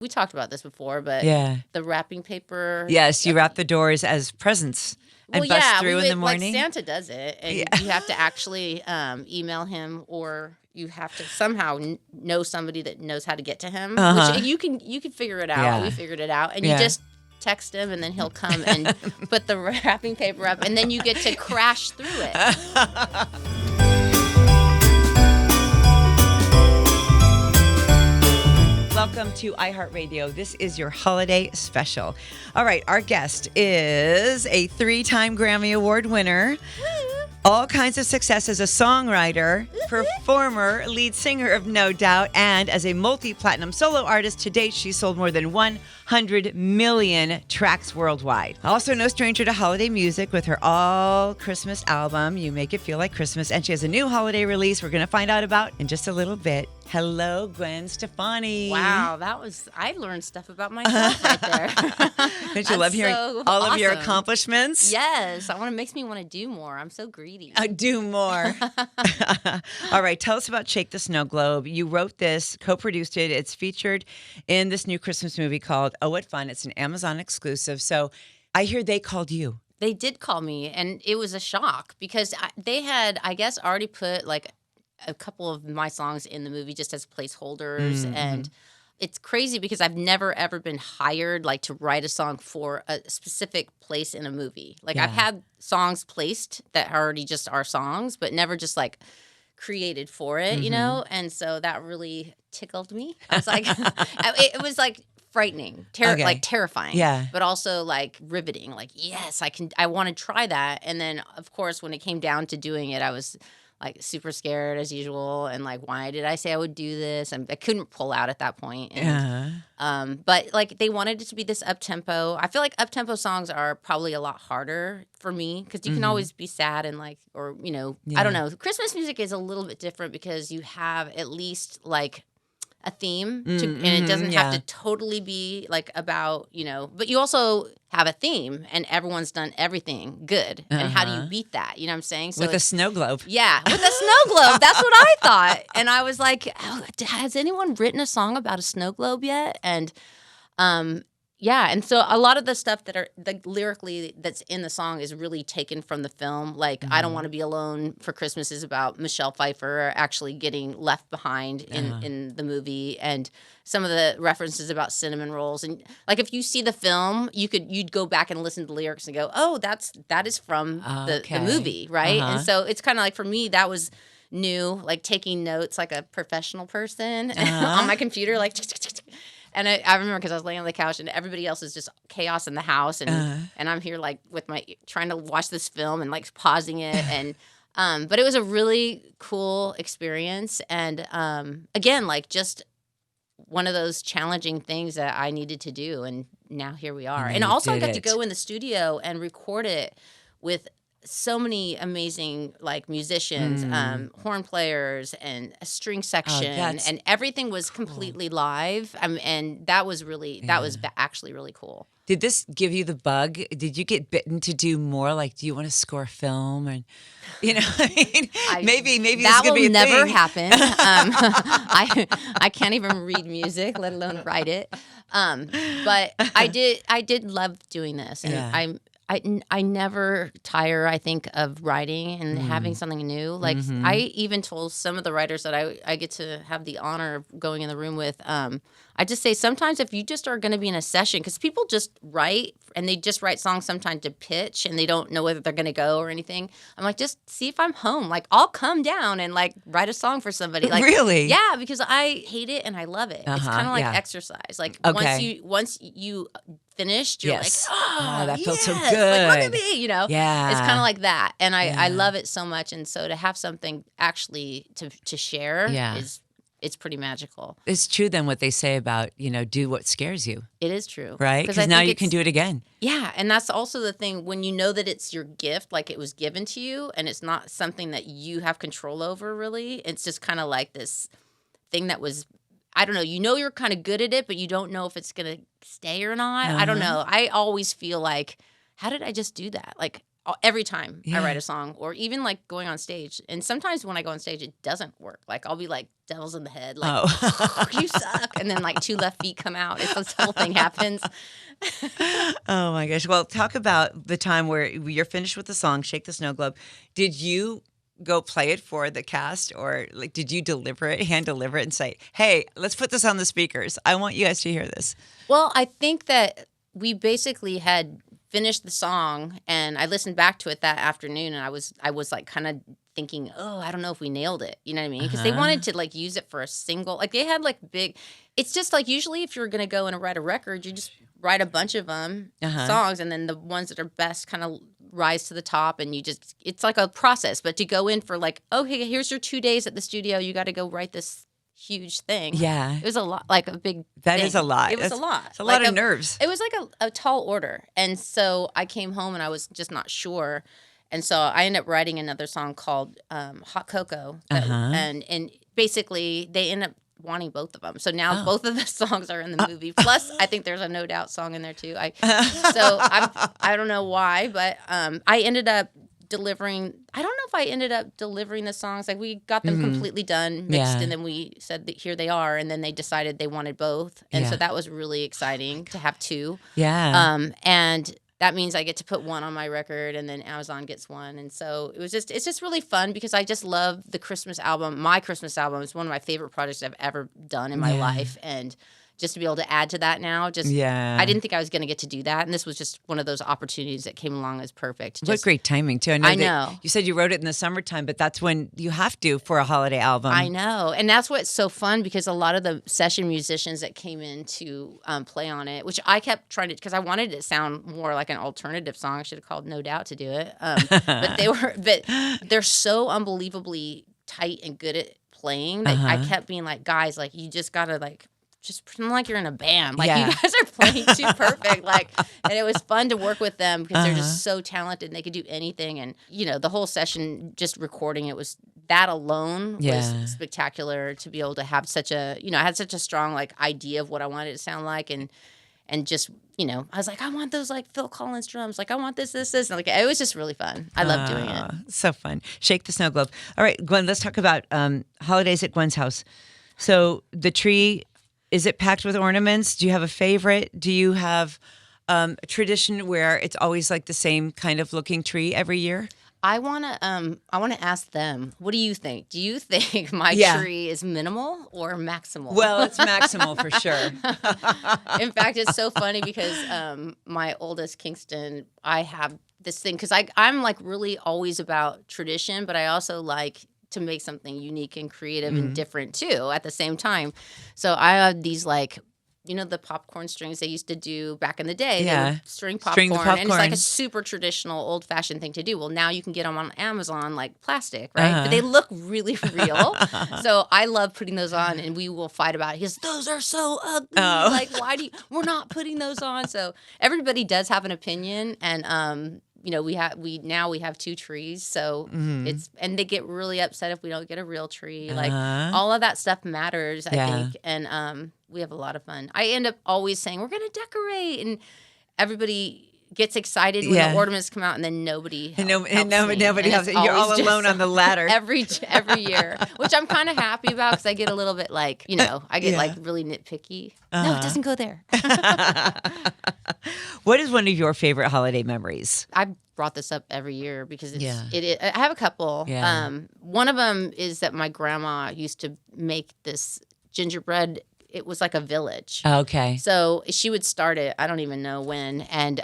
We talked about this before, but the wrapping paper. Yes, you wrap the doors as presents and bust through in the morning. Like Santa does it, and you have to actually email him, or you have to somehow know somebody that knows how to get to him. Which you can figure it out. Yeah. We figured it out, and you just text him, and then he'll come and put the wrapping paper up, and then you get to crash through it. Welcome to iHeartRadio. This is your holiday special. All right, our guest is a 3-time Grammy Award winner. All kinds of success as a songwriter, performer, lead singer of No Doubt, and as a multi-platinum solo artist. To date, she's sold more than 100 million tracks worldwide. Also no stranger to holiday music with her All Christmas album, You Make It Feel Like Christmas, and she has a new holiday release we're going to find out about in just a little bit. Hello, Gwen Stefani. Wow, I learned stuff about myself right there. Don't you love hearing all of your accomplishments? Yes, makes me want to do more. I'm so greedy. Do more. All right, tell us about Shake the Snow Globe. You wrote this, co-produced it. It's featured in this new Christmas movie called Oh, What Fun. It's an Amazon exclusive. So I hear they called you. They did call me, and it was a shock because they had, I guess, already put like a couple of my songs in the movie just as placeholders. Mm-hmm. And it's crazy because I've never ever been hired like to write a song for a specific place in a movie. Like I've had songs placed that are already just our songs, but never just like created for it, you know? And so that really tickled me. I was like, it was like frightening, like terrifying, but also like riveting. Like, yes, I want to try that. And then of course, when it came down to doing it, I was like super scared as usual, and like, why did I say I would do this? And I couldn't pull out at that point. And, but like they wanted it to be this up tempo. I feel like up tempo songs are probably a lot harder for me because you can always be sad and like, or you know, I don't know. Christmas music is a little bit different because you have at least like a theme and it doesn't have to totally be like about, you know, but you also have a theme and everyone's done everything good. And how do you beat that? You know what I'm saying? So with a snow globe. Yeah, with a snow globe. That's what I thought. And I was like, has anyone written a song about a snow globe yet? And and so a lot of the stuff that are lyrically that's in the song is really taken from the film. Like I Don't Want to Be Alone for Christmas is about Michelle Pfeiffer actually getting left behind in the movie, and some of the references about cinnamon rolls. And like if you see the film, you'd go back and listen to the lyrics and go, oh, that is from the movie, right? And so it's kind of like for me that was new, like taking notes like a professional person on my computer, like. And I remember because I was laying on the couch and everybody else is just chaos in the house, and I'm here like with my trying to watch this film and like pausing it, and but it was a really cool experience, and again like just one of those challenging things that I needed to do, and now here we are. And also I got to go in the studio and record it with so many amazing like musicians, horn players, and a string section, and everything was completely live. And that was actually really cool. Did this give you the bug? Did you get bitten to do more? Like, do you want to score a film? And you know, maybe that will never happen. I can't even read music, let alone write it. But I did love doing this, and I never tire, I think, of writing and having something new. Like, I even told some of the writers that I get to have the honor of going in the room with, I just say sometimes if you just are going to be in a session, because people just write, and they just write songs sometimes to pitch, and they don't know whether they're going to go or anything. I'm like, just see if I'm home. Like, I'll come down and, like, write a song for somebody. Like, really? Yeah, because I hate it and I love it. It's kind of like exercise. Like, once you finished, you're like, that felt so good. Like, look at me, you know? Yeah. It's kind of like that. And I love it so much. And so to have something actually to share it's pretty magical. It's true then what they say about, you know, do what scares you. It is true. Right? Because now you can do it again. Yeah. And that's also the thing when you know that it's your gift, like it was given to you, and it's not something that you have control over really. It's just kind of like this thing that was, I don't know, you're kind of good at it, but you don't know if it's going to stay or not. I don't know. I always feel like, how did I just do that? Like, every time I write a song, or even like going on stage. And sometimes when I go on stage, it doesn't work. Like I'll be like devil's in the head, like you suck, and then like 2 left feet come out. It's this whole thing happens. Oh my gosh! Well, talk about the time where you're finished with the song, "Shake the Snow Globe." Did you go play it for the cast, or like did you hand deliver it, and say, "Hey, let's put this on the speakers. I want you guys to hear this." Well, I think that we basically had finished the song, and I listened back to it that afternoon, and I was like kind of thinking, oh, I don't know if we nailed it. You know what I mean? Because they wanted to like use it for a single. Like they had like big. It's just like usually if you're gonna go and write a record, you just write a bunch of them songs, and then the ones that are best kind of rise to the top, and it's like a process. But to go in for like, okay, here's your 2 days at the studio, you got to go write this huge thing. Yeah. It was a lot, like a big That thing. is a lot. It was a lot. It's a lot like of nerves. It was like a tall order. And so I came home and I was just not sure. And so I ended up writing another song called Hot Cocoa. And basically they end up wanting both of them. So now both of the songs are in the movie. Plus, I think there's a No Doubt song in there too. I don't know why, but I ended up delivering. I don't know if I ended up delivering the songs. Like we got them completely done, mixed, and then we said that here they are, and then they decided they wanted both, and so that was really exciting to have 2. Yeah. And that means I get to put one on my record, and then Amazon gets one, and so it's just really fun because I just love the Christmas album. My Christmas album is one of my favorite projects I've ever done in my life, and just to be able to add to that now, I didn't think I was going to get to do that, and this was just one of those opportunities that came along as perfect. What great timing too! I know. You said you wrote it in the summertime, but that's when you have to for a holiday album. I know, and that's what's so fun because a lot of the session musicians that came in to play on it, which I kept trying to, because I wanted it to sound more like an alternative song. I should have called No Doubt to do it, but they're so unbelievably tight and good at playing that I kept being like, guys, like you just gotta like. Just pretend like you're in a band. Like you guys are playing too perfect. Like, and it was fun to work with them because they're just so talented and they could do anything. And the whole session, just recording it was that alone was spectacular to be able to have such a, I had such a strong like idea of what I wanted it to sound like, and just I was like, I want those like Phil Collins drums. Like I want this. And like it was just really fun. I love doing it. So fun. Shake the Snow Globe. All right, Gwen. Let's talk about holidays at Gwen's house. So the tree. Is it packed with ornaments? Do you have a favorite? Do you have a tradition where it's always like the same kind of looking tree every year? I wanna ask them. What do you think? Do you think my tree is minimal or maximal? Well, it's maximal for sure. In fact, it's so funny because my oldest Kingston, I have this thing because I'm like really always about tradition, but I also like to make something unique and creative and different too at the same time. So I have these like, the popcorn strings they used to do back in the day. Yeah. They would string popcorn. And it's like a super traditional old fashioned thing to do. Well, now you can get them on Amazon like plastic, right? But they look really real. So I love putting those on, and we will fight about it. He goes, those are so ugly. Like, we're not putting those on. So everybody does have an opinion, and we have 2 trees, so and they get really upset if we don't get a real tree. Like all of that stuff matters, I think, and we have a lot of fun. I end up always saying we're going to decorate, and everybody gets excited when the ornaments come out, and then nobody helps nobody helps. You're all alone on the ladder every year, which I'm kind of happy about because I get a little bit like I get like really nitpicky. No, it doesn't go there. What is one of your favorite holiday memories? I brought this up every year because I have a couple. Yeah. One of them is that my grandma used to make this gingerbread. It was like a village. Okay. So she would start it, I don't even know when, and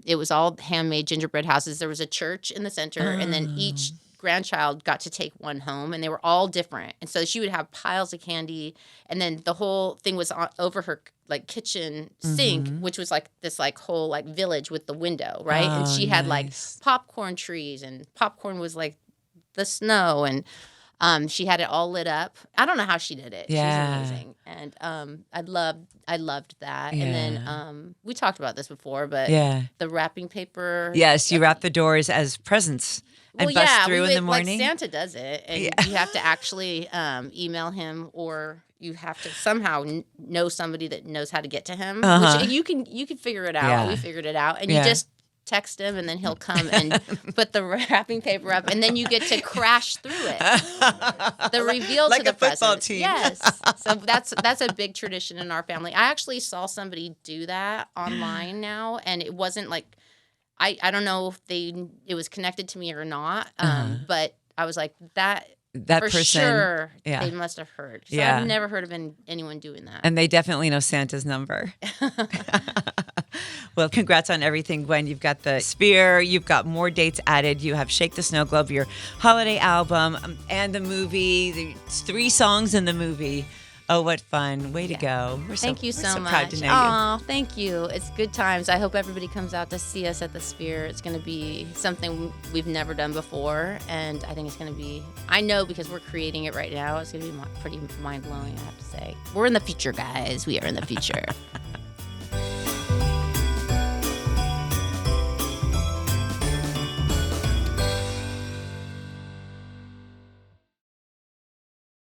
it was all handmade gingerbread houses. There was a church in the center, and then each grandchild got to take one home, and they were all different. And so she would have piles of candy, and then the whole thing was over her like kitchen sink, which was like this like whole like village with the window, right? And she had like popcorn trees, and popcorn was like the snow, and she had it all lit up. I don't know how she did it. Yeah. She's amazing. And I loved that. Yeah. And then we talked about this before, but the wrapping paper. Yes, you wrap the doors as presents and bust through in the morning. Like Santa does it, and you have to actually email him, or you have to somehow know somebody that knows how to get to him. Which you can figure it out. We figured it out, and you just text him, and then he'll come and put the wrapping paper up, and then you get to crash through it. The reveal like to the a football present. team. Yes. So that's a big tradition in our family. I actually saw somebody do that online now, and it wasn't like I don't know if it was connected to me or not, but I was like that for person, sure. yeah. They must have heard. So Yeah. I've never heard of anyone doing that. And they definitely know Santa's number. Well, congrats on everything, Gwen. You've got the spear. You've got more dates added. You have Shake the Snow Globe, your holiday album, and the movie. There's 3 songs in the movie. Oh, what fun. Way to go. Thank you so much. Proud to know you. Oh, thank you. It's good times. I hope everybody comes out to see us at the Sphere. It's going to be something we've never done before, and I think it's going to be, I know because we're creating it right now, it's going to be pretty mind-blowing, I have to say. We're in the future, guys. We are in the future.